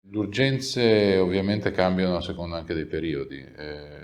Le urgenze ovviamente cambiano a seconda anche dei periodi.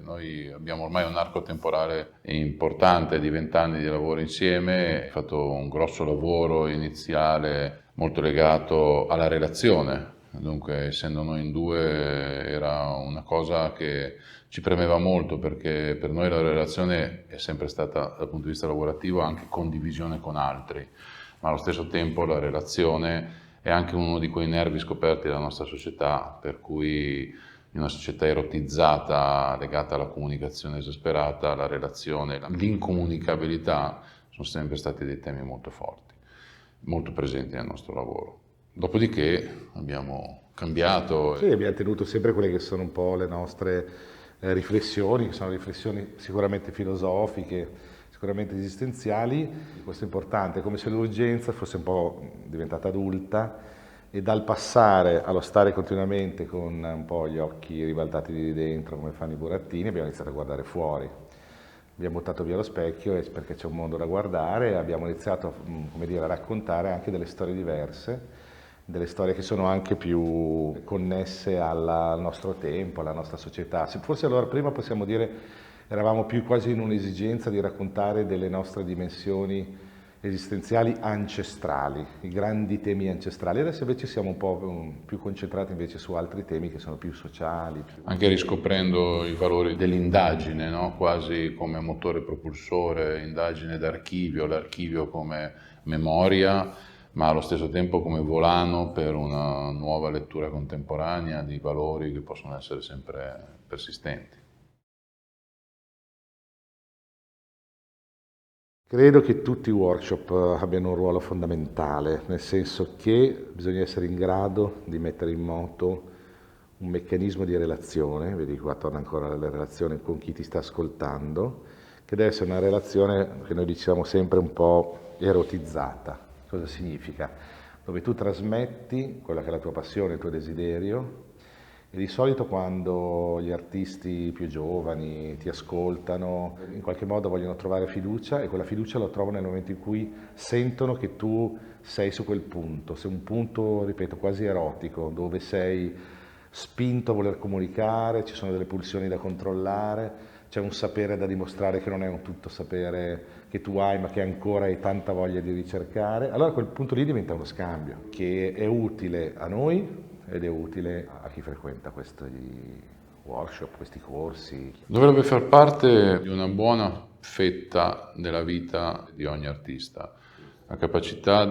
Noi abbiamo ormai un arco temporale importante di 20 anni di lavoro insieme, ho fatto un grosso lavoro iniziale molto legato alla relazione, dunque essendo noi in due era una cosa che ci premeva molto perché per noi la relazione è sempre stata dal punto di vista lavorativo anche condivisione con altri, ma allo stesso tempo la relazione è anche uno di quei nervi scoperti della nostra società, per cui in una società erotizzata, legata alla comunicazione esasperata, la relazione, l'incomunicabilità sono sempre stati dei temi molto forti, molto presenti nel nostro lavoro. Dopodiché abbiamo cambiato. Sì, abbiamo tenuto sempre quelle che sono un po' le nostre riflessioni, che sono riflessioni sicuramente filosofiche, sicuramente esistenziali. Questo è importante, è come se l'urgenza fosse un po' diventata adulta e dal passare allo stare continuamente con un po' gli occhi ribaltati di dentro come fanno i burattini, abbiamo iniziato a guardare fuori. Abbiamo buttato via lo specchio perché c'è un mondo da guardare e abbiamo iniziato, come dire, a raccontare anche delle storie diverse, delle storie che sono anche più connesse al nostro tempo, alla nostra società. Forse allora prima possiamo dire eravamo più quasi in un'esigenza di raccontare delle nostre dimensioni esistenziali ancestrali, i grandi temi ancestrali. Adesso invece siamo un po' più concentrati invece su altri temi che sono più sociali. Anche riscoprendo i valori dell'indagine, no? Quasi come motore propulsore, indagine d'archivio, l'archivio come memoria, ma allo stesso tempo come volano per una nuova lettura contemporanea di valori che possono essere sempre persistenti. Credo che tutti i workshop abbiano un ruolo fondamentale, nel senso che bisogna essere in grado di mettere in moto un meccanismo di relazione, vedi qua torna ancora la relazione con chi ti sta ascoltando, che deve essere una relazione che noi diciamo sempre un po' erotizzata. Cosa significa? Dove tu trasmetti quella che è la tua passione, il tuo desiderio, e di solito quando gli artisti più giovani ti ascoltano, in qualche modo vogliono trovare fiducia e quella fiducia la trovano nel momento in cui sentono che tu sei su quel punto, sei un punto, ripeto, quasi erotico, dove sei spinto a voler comunicare, ci sono delle pulsioni da controllare, c'è un sapere da dimostrare che non è un tutto sapere che tu hai ma che ancora hai tanta voglia di ricercare, allora a quel punto lì diventa uno scambio che è utile a noi ed è utile a chi frequenta questi workshop, questi corsi. Dovrebbe far parte di una buona fetta della vita di ogni artista, la capacità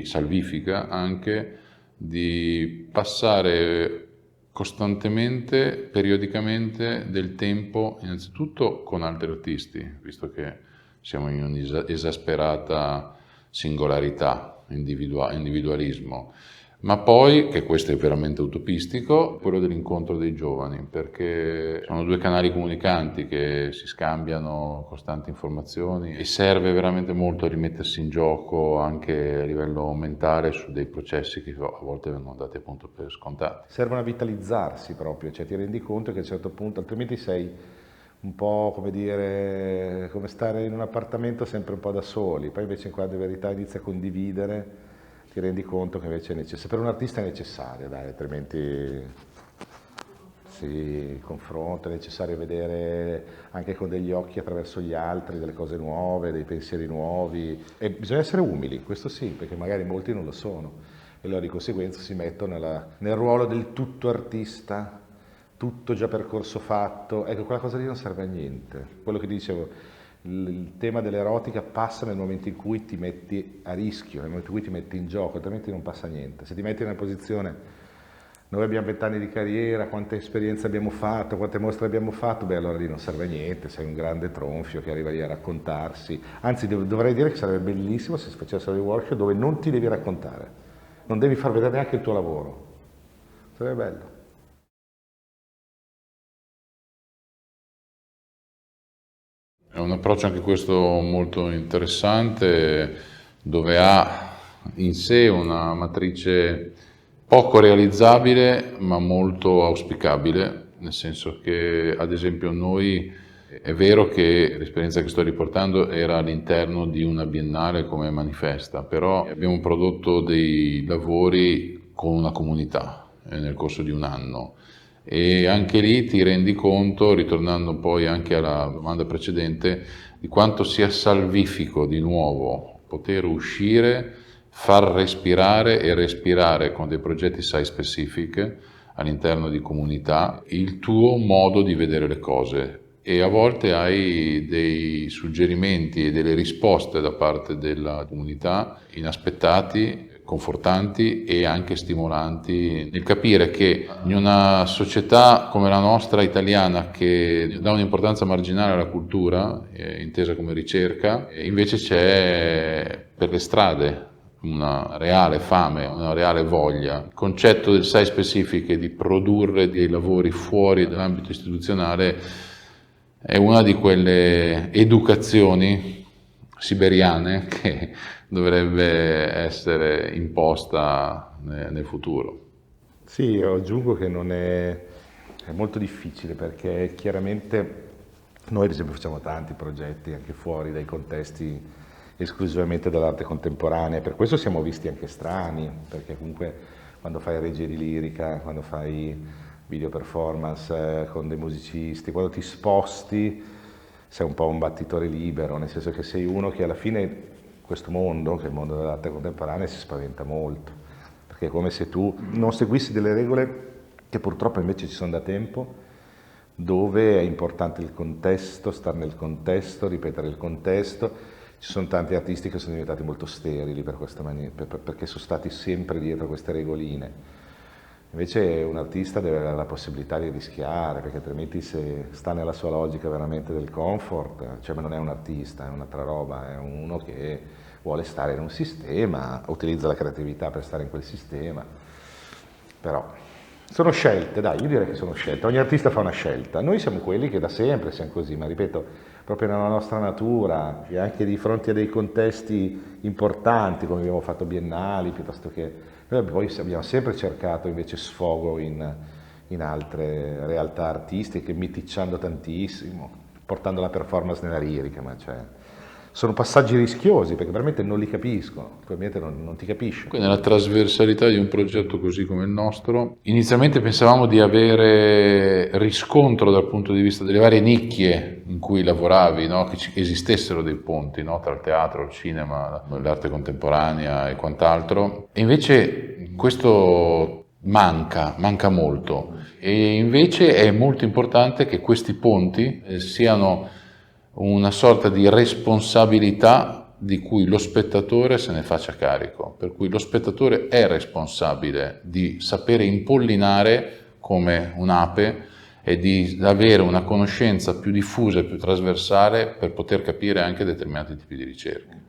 salvifica anche di passare costantemente, periodicamente del tempo innanzitutto con altri artisti, visto che siamo in un'esasperata singolarità, individualismo, ma poi, che questo è veramente utopistico, quello dell'incontro dei giovani, perché sono due canali comunicanti che si scambiano costanti informazioni e serve veramente molto a rimettersi in gioco anche a livello mentale su dei processi che a volte vengono dati appunto per scontati. Servono a vitalizzarsi proprio, cioè ti rendi conto che a un certo punto, altrimenti sei un po' come dire, come stare in un appartamento sempre un po' da soli, poi invece quando in verità inizi a condividere ti rendi conto che invece è necessario, per un artista è necessario, dai, altrimenti si confronta, è necessario vedere anche con degli occhi attraverso gli altri delle cose nuove, dei pensieri nuovi e bisogna essere umili, questo sì, perché magari molti non lo sono e allora di conseguenza si mettono nel ruolo del tutto artista, tutto già percorso fatto, ecco quella cosa lì non serve a niente, quello che dicevo. Il tema dell'erotica passa nel momento in cui ti metti a rischio, nel momento in cui ti metti in gioco, altrimenti non passa niente. Se ti metti in una posizione, noi abbiamo 20 anni di carriera, quante esperienze abbiamo fatto, quante mostre abbiamo fatto, beh allora lì non serve a niente, sei un grande tronfio che arriva lì a raccontarsi. Anzi dovrei dire che sarebbe bellissimo se si facessero dei workshop dove non ti devi raccontare, non devi far vedere neanche il tuo lavoro. Sarebbe bello. È un approccio anche questo molto interessante, dove ha in sé una matrice poco realizzabile ma molto auspicabile, nel senso che ad esempio noi, è vero che l'esperienza che sto riportando era all'interno di una biennale come manifesta, però abbiamo prodotto dei lavori con una comunità nel corso di un anno. E anche lì ti rendi conto, ritornando poi anche alla domanda precedente, di quanto sia salvifico di nuovo poter uscire, far respirare e respirare con dei progetti site specific all'interno di comunità il tuo modo di vedere le cose. E a volte hai dei suggerimenti e delle risposte da parte della comunità inaspettati, confortanti e anche stimolanti nel capire che in una società come la nostra italiana, che dà un'importanza marginale alla cultura, intesa come ricerca, invece c'è per le strade una reale fame, una reale voglia. Il concetto del site specific e di produrre dei lavori fuori dall'ambito istituzionale è una di quelle educazioni siberiane che dovrebbe essere imposta nel futuro. Sì, io aggiungo che non è molto difficile, perché chiaramente noi ad esempio facciamo tanti progetti anche fuori dai contesti esclusivamente dell'arte contemporanea, per questo siamo visti anche strani, perché comunque quando fai regie di lirica, quando fai video performance con dei musicisti, quando ti sposti sei un po' un battitore libero, nel senso che sei uno che alla fine questo mondo, che è il mondo dell'arte contemporanea, si spaventa molto, perché è come se tu non seguissi delle regole che purtroppo invece ci sono da tempo, dove è importante il contesto, stare nel contesto, ripetere il contesto. Ci sono tanti artisti che sono diventati molto sterili per questa maniera, perché sono stati sempre dietro queste regoline. Invece un artista deve avere la possibilità di rischiare, perché altrimenti se sta nella sua logica veramente del comfort, cioè, ma non è un artista, è un'altra roba, è uno che vuole stare in un sistema, utilizza la creatività per stare in quel sistema. Però sono scelte, dai, io direi che sono scelte, ogni artista fa una scelta. Noi siamo quelli che da sempre siamo così, ma ripeto, proprio nella nostra natura, e anche di fronte a dei contesti importanti, come abbiamo fatto biennali, piuttosto che... Noi poi abbiamo sempre cercato invece sfogo in altre realtà artistiche, miticciando tantissimo, portando la performance nella lirica, ma cioè, sono passaggi rischiosi, perché veramente non li capiscono, probabilmente non ti capisce. Nella trasversalità di un progetto così come il nostro, inizialmente pensavamo di avere riscontro dal punto di vista delle varie nicchie in cui lavoravi, no? Che esistessero dei ponti, no? Tra il teatro, il cinema, l'arte contemporanea e quant'altro. E invece questo manca molto. E invece è molto importante che questi ponti siano una sorta di responsabilità di cui lo spettatore se ne faccia carico, per cui lo spettatore è responsabile di sapere impollinare come un'ape e di avere una conoscenza più diffusa e più trasversale per poter capire anche determinati tipi di ricerche.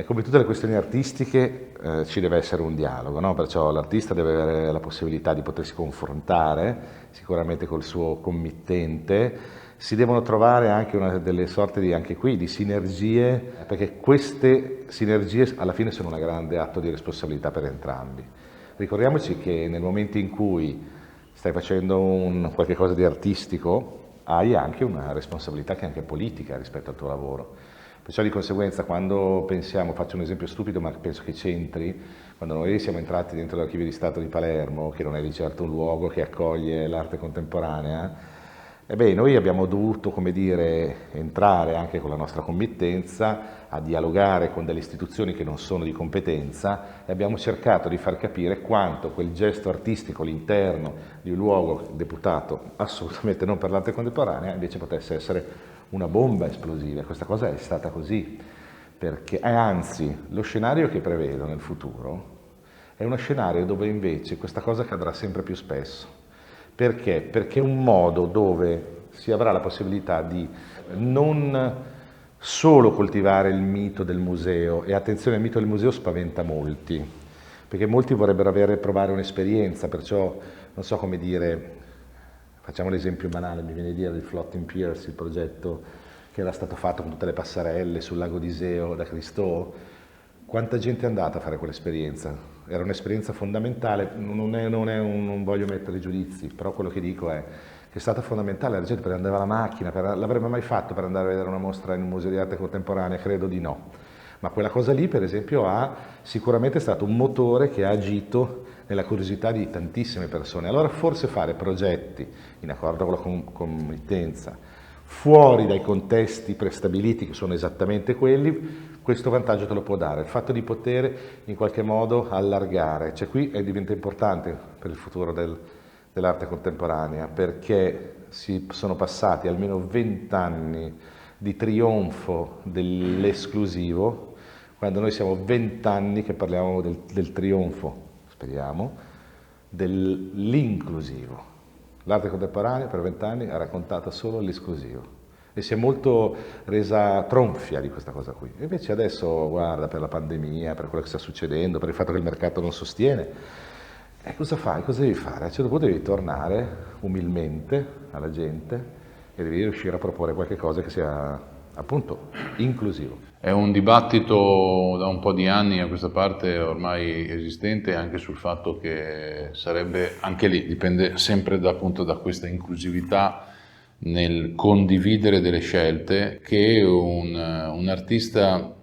Come tutte le questioni artistiche ci deve essere un dialogo, no? Perciò l'artista deve avere la possibilità di potersi confrontare sicuramente col suo committente, si devono trovare anche delle sorte di, anche qui, di sinergie, perché queste sinergie alla fine sono un grande atto di responsabilità per entrambi. Ricordiamoci che nel momento in cui stai facendo qualche cosa di artistico hai anche una responsabilità che è anche politica rispetto al tuo lavoro. Perciò di conseguenza quando pensiamo, faccio un esempio stupido ma penso che c'entri, quando noi siamo entrati dentro l'Archivio di Stato di Palermo, che non è di certo un luogo che accoglie l'arte contemporanea, noi abbiamo dovuto, come dire, entrare anche con la nostra committenza a dialogare con delle istituzioni che non sono di competenza e abbiamo cercato di far capire quanto quel gesto artistico all'interno di un luogo deputato assolutamente non per l'arte contemporanea invece potesse essere una bomba esplosiva. Questa cosa è stata così, perché anzi lo scenario che prevedo nel futuro è uno scenario dove invece questa cosa accadrà sempre più spesso. Perché? Perché è un modo dove si avrà la possibilità di non solo coltivare il mito del museo, e attenzione, il mito del museo spaventa molti, perché molti vorrebbero provare un'esperienza, perciò non so come dire. Facciamo l'esempio banale, mi viene a dire, del Floating Piers, il progetto che era stato fatto con tutte le passerelle sul lago di Iseo da Christo. Quanta gente è andata a fare quell'esperienza? Era un'esperienza fondamentale, non voglio mettere giudizi, però quello che dico è che è stata fondamentale, la gente prendeva la macchina, l'avrebbe mai fatto per andare a vedere una mostra in un museo di arte contemporanea? Credo di no. ma quella cosa lì per esempio ha sicuramente stato un motore che ha agito nella curiosità di tantissime persone. Allora forse fare progetti in accordo con la committenza, fuori dai contesti prestabiliti che sono esattamente quelli, questo vantaggio te lo può dare, il fatto di poter in qualche modo allargare, cioè qui diventa importante per il futuro dell'arte contemporanea, perché si sono passati almeno 20 anni di trionfo dell'esclusivo, quando noi siamo 20 anni che parliamo del trionfo, speriamo, dell'inclusivo. L'arte contemporanea per 20 anni ha raccontato solo l'esclusivo e si è molto resa tronfia di questa cosa qui. E invece adesso, guarda, per la pandemia, per quello che sta succedendo, per il fatto che il mercato non sostiene, cosa fai? Cosa devi fare? A un certo punto devi tornare umilmente alla gente e devi riuscire a proporre qualche cosa che sia appunto inclusivo. È un dibattito da un po' di anni a questa parte ormai esistente anche sul fatto che sarebbe, anche lì dipende sempre appunto da questa inclusività nel condividere delle scelte, che un artista,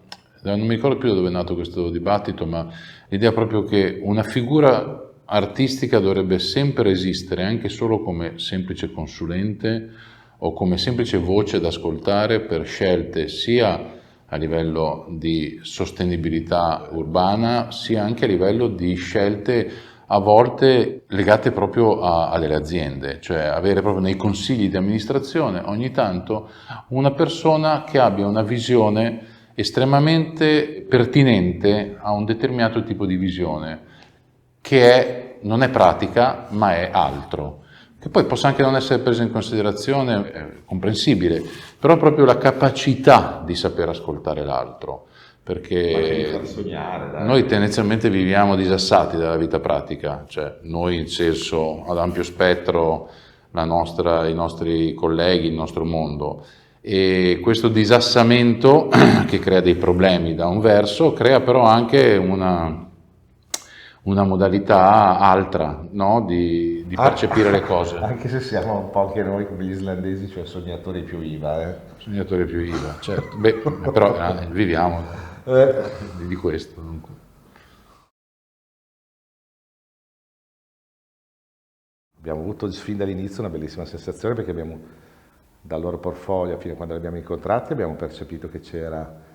non mi ricordo più da dove è nato questo dibattito, ma l'idea proprio che una figura artistica dovrebbe sempre esistere anche solo come semplice consulente o come semplice voce da ascoltare per scelte sia a livello di sostenibilità urbana, sia anche a livello di scelte a volte legate proprio a delle aziende, cioè avere proprio nei consigli di amministrazione ogni tanto una persona che abbia una visione estremamente pertinente a un determinato tipo di visione, non è pratica, ma è altro, che poi possa anche non essere presa in considerazione, è comprensibile, però proprio la capacità di saper ascoltare l'altro, perché far sognare, dai. noi tendenzialmente viviamo disassati dalla vita pratica, cioè noi in senso ad ampio spettro, i nostri colleghi, il nostro mondo, e questo disassamento che crea dei problemi da un verso, crea però anche una modalità altra, no? di percepire le cose. Anche se siamo un po' anche noi come gli islandesi, cioè sognatori più IVA. Sognatore più IVA, certo. Beh, però viviamo di questo. Dunque. Abbiamo avuto fin dall'inizio una bellissima sensazione perché abbiamo, dal loro portfolio fino a quando li abbiamo incontrati, abbiamo percepito che c'era,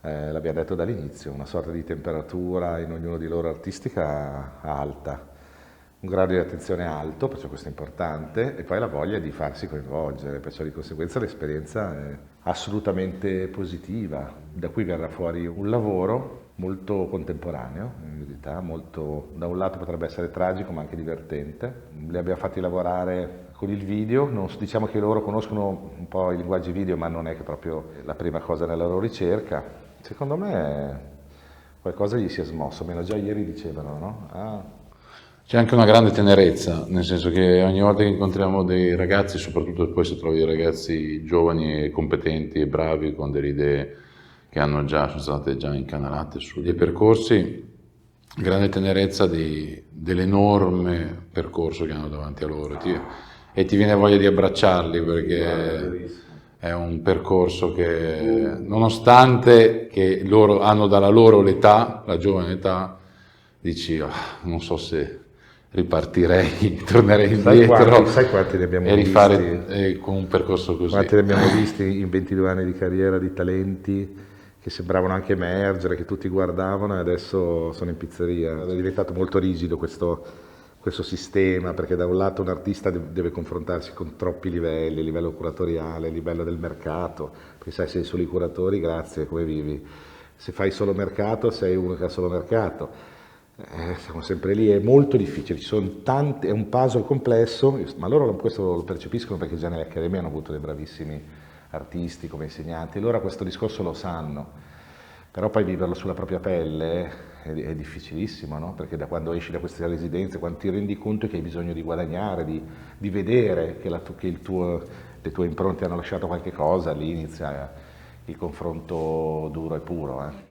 l'abbiamo detto dall'inizio, una sorta di temperatura in ognuno di loro artistica alta, un grado di attenzione alto, perciò questo è importante, e poi la voglia di farsi coinvolgere, perciò di conseguenza l'esperienza è assolutamente positiva. Da qui verrà fuori un lavoro molto contemporaneo, in verità, molto, da un lato potrebbe essere tragico ma anche divertente. Li abbiamo fatti lavorare con il video, diciamo che loro conoscono un po' i linguaggi video, ma non è che proprio la prima cosa nella loro ricerca. Secondo me qualcosa gli si è smosso, almeno già ieri dicevano, no? C'è anche una grande tenerezza, nel senso che ogni volta che incontriamo dei ragazzi, soprattutto poi se trovi dei ragazzi giovani e competenti e bravi con delle idee che sono state già incanalate su dei percorsi, grande tenerezza dell'enorme percorso che hanno davanti a loro e ti viene voglia di abbracciarli perché è un percorso che, nonostante che loro hanno dalla loro l'età, la giovane età, dici non so se ripartirei, tornerei indietro sai quanti ne abbiamo e rifare con un percorso così. Quanti ne abbiamo visti in 22 anni di carriera di talenti che sembravano anche emergere, che tutti guardavano e adesso sono in pizzeria. È diventato molto rigido questo sistema, perché da un lato un artista deve confrontarsi con troppi livelli, livello curatoriale, livello del mercato, perché sai, sei solo i curatori, grazie, come vivi? Se fai solo mercato, sei uno che ha solo mercato. Siamo sempre lì, è molto difficile, ci sono tanti, è un puzzle complesso, ma loro questo lo percepiscono perché già nelle accademie hanno avuto dei bravissimi artisti come insegnanti, loro questo discorso lo sanno, però poi viverlo sulla propria pelle è difficilissimo, no? Perché da quando esci da queste residenze, quando ti rendi conto che hai bisogno di guadagnare, di vedere che le tue impronte hanno lasciato qualche cosa, lì inizia il confronto duro e puro.